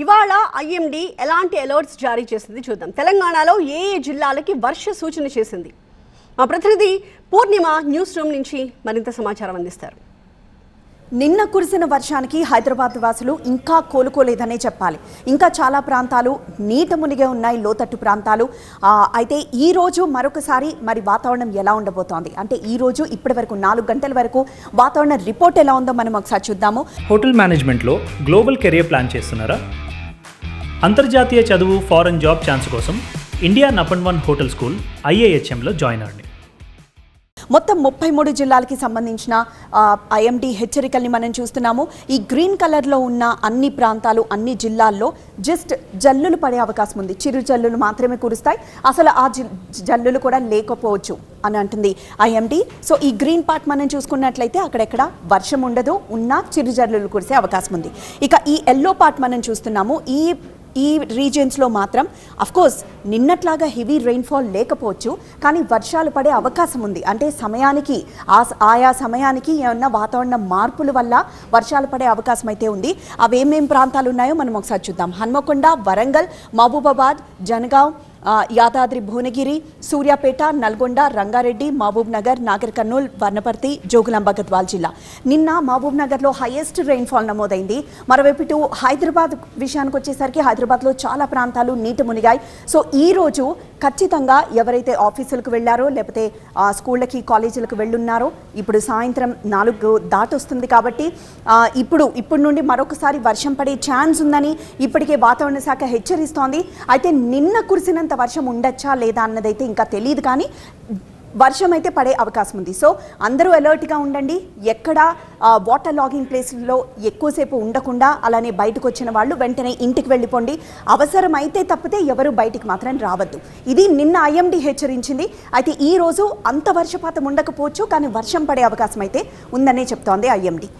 ఇవాళ ఐఎండీ ఎలాంటి అలర్ట్స్ జారీ చేసింది చూద్దాం. తెలంగాణలో ఏ జిల్లాలకి వర్ష సూచన చేసింది? మా ప్రతినిధి పూర్ణిమ న్యూస్ రూమ్ నుంచి మరింత సమాచారం అందిస్తారు. నిన్న కురిసిన వర్షానికి హైదరాబాద్ వాసులు ఇంకా కోలుకోలేదనే చెప్పాలి. ఇంకా చాలా ప్రాంతాలు నీట మునిగే ఉన్నాయి, లోతట్టు ప్రాంతాలు. అయితే ఈ రోజు మరొకసారి మరి వాతావరణం ఎలా ఉండబోతోంది అంటే ఈ రోజు ఇప్పటి వరకు 4 గంటల వరకు వాతావరణ రిపోర్ట్ ఎలా ఉందో మనం ఒకసారి చూద్దాము. హోటల్ మేనేజ్మెంట్లో గ్లోబల్ కెరియర్ ప్లాన్ చేస్తున్నారా? అంతర్జాతీయ చదువు, ఫారెన్ జాబ్ ఛాన్స్ కోసం ఇండియా నంబర్ 1 హోటల్ స్కూల్ IIHMలో జాయిన్ అవ్వండి. మొత్తం 33 జిల్లాలకి సంబంధించిన ఐఎండీ హెచ్చరికల్ని మనం చూస్తున్నాము. ఈ గ్రీన్ కలర్లో ఉన్న అన్ని ప్రాంతాలు, అన్ని జిల్లాల్లో జస్ట్ జల్లులు పడే అవకాశం ఉంది. చిరు జల్లులు మాత్రమే కురుస్తాయి, అసలు ఆ జల్లులు కూడా లేకపోవచ్చు అని అంటుంది ఐఎండీ. సో ఈ గ్రీన్ పార్ట్ మనం చూసుకున్నట్లయితే అక్కడెక్కడ వర్షం ఉండదు, ఉన్న చిరు జల్లులు కురిసే అవకాశం ఉంది. ఇక ఈ ఎల్లో పార్ట్ మనం చూస్తున్నాము. ఈ రీజియన్స్లో మాత్రం అఫ్కోర్స్ నిన్నట్లాగా హెవీ రెయిన్ఫాల్ లేకపోవచ్చు, కానీ వర్షాలు పడే అవకాశం ఉంది. అంటే సమయానికి ఆయా సమయానికి ఏమన్నా వాతావరణ మార్పుల వల్ల వర్షాలు పడే అవకాశం అయితే ఉంది. అవి ఏమేం ప్రాంతాలు ఉన్నాయో మనం ఒకసారి చూద్దాం. హన్మకొండ, వరంగల్, మహబూబాబాద్, జనగాం, యాదాద్రి భువనగిరి, సూర్యాపేట, నల్గొండ, రంగారెడ్డి, మహబూబ్ నగర్, నాగర్ కర్నూల్, వనపర్తి, జోగులాంబ గద్వాల్ జిల్లా. నిన్న మహబూబ్ నగర్లో హైయెస్ట్ రెయిన్ఫాల్ నమోదైంది. మరోవైపు ఇటు హైదరాబాద్ విషయానికి వచ్చేసరికి హైదరాబాద్లో చాలా ప్రాంతాలు నీట మునిగాయి. సో ఈ రోజు ఖచ్చితంగా ఎవరైతే ఆఫీసులకు వెళ్ళారో లేకపోతే స్కూళ్ళకి, కాలేజీలకు వెళ్ళున్నారో, ఇప్పుడు సాయంత్రం 4 దాటొస్తుంది కాబట్టి ఇప్పుడు నుండి మరొకసారి వర్షం పడే ఛాన్స్ ఉందని ఇప్పటికే వాతావరణ శాఖ హెచ్చరిస్తోంది. అయితే నిన్న కురిసినంత వర్షం ఉండొచ్చా లేదా అన్నదైతే ఇంకా తెలియదు, కానీ వర్షం అయితే పడే అవకాశం ఉంది. సో అందరూ అలర్ట్గా ఉండండి. ఎక్కడ వాటర్ లాగింగ్ ప్లేస్లో ఎక్కువసేపు ఉండకుండా, అలానే బయటకు వచ్చిన వాళ్ళు వెంటనే ఇంటికి వెళ్ళిపోండి. అవసరమైతే తప్పితే ఎవరు బయటికి మాత్రం రావద్దు. ఇది నిన్న ఐఎండీ హెచ్చరించింది. అయితే ఈ రోజు అంత వర్షపాతం ఉండకపోవచ్చు, కానీ వర్షం పడే అవకాశం అయితే ఉందనే చెప్తోంది ఐఎండీ.